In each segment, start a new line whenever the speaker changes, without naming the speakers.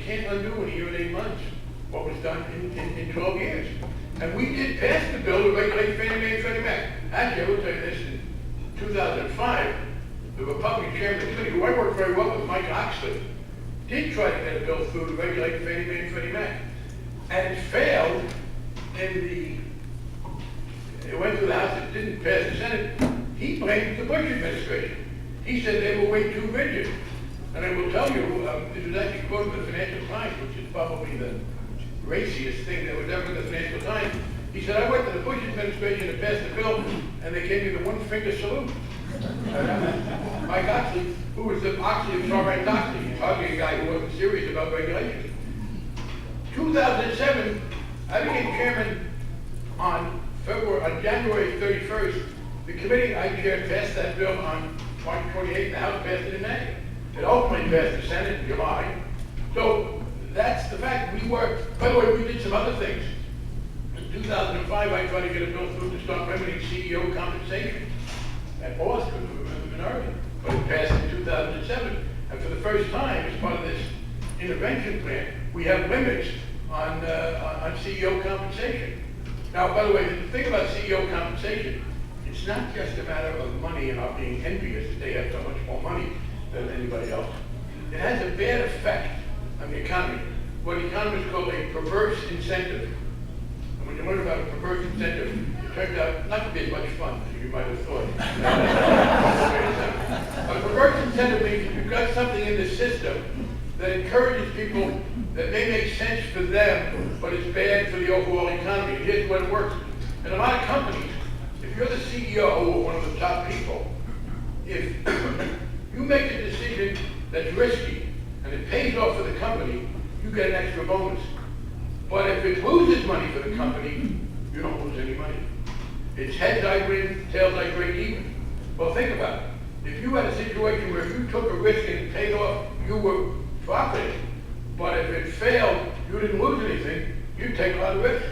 can't undo in a year and 8 months what was done in 12 years. And we did pass the bill to regulate Fannie Mae and Freddie Mac. Actually, I will tell you this, in 2005, the Republican chairman of the committee, who I worked very well with, Mike Oxley, did try to get a bill through to regulate Fannie Mae and Freddie Mac. And it failed it went through the House, it didn't pass the Senate. He blamed the Bush administration. He said they were way too rigid. And I will tell you, this was actually quoted in the Financial Times, which is probably the raciest thing that was ever in the Financial Times. He said, I went to the Bush administration to pass the bill, and they gave me the one-finger salute. Mike Oxley, who was the Oxley of Sarbanes-Oxley, he's hardly a guy who wasn't serious about regulation. 2007, I became chairman on January 31st. The committee I chaired passed that bill on March 28th. The House passed it in May. It ultimately passed the Senate in July. So that's the fact. By the way, we did some other things. In 2005, I tried to get a bill through to start remedying CEO compensation at Boston for the minority, but it passed in 2007. And for the first time, as part of this intervention plan, we have limits on CEO compensation. Now, by the way, the thing about CEO compensation, it's not just a matter of money and our being envious that they have so much more money than anybody else. It has a bad effect on the economy, what economists call a perverse incentive. And when you learn about a perverse incentive, it turns out not to be as much fun as you might have thought. A perverse incentive means if you've got something in the system that encourages people that may make sense for them, but it's bad for the overall economy. And here's what it works. In a lot of companies, if you're the CEO or one of the top people, if you make a decision that's risky and it pays off for the company, you get an extra bonus. But if it loses money for the company, you don't lose any money. It's heads I win, tails I break even. Well, think about it. If you had a situation where you took a risk and it paid off, you were profiting. But if it failed, you didn't lose anything, you'd take a lot of risk.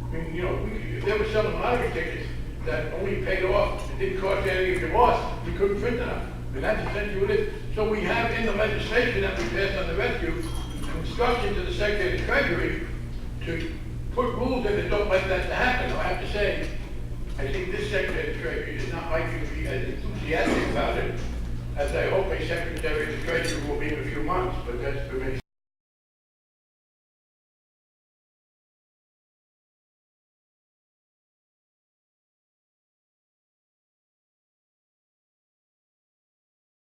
I mean, if there were selling lottery tickets that only paid off, it didn't cost you anything if you lost, we couldn't print enough. And that's essentially what it is. So we have in the legislation that we passed on the rescue, instruction to the Secretary of the Treasury to put rules in that don't let that to happen. Now, I have to say, I think this Secretary of the Treasury is not likely to be as enthusiastic about it as I hope a Secretary of the Treasury will be in a few months, but that's for me.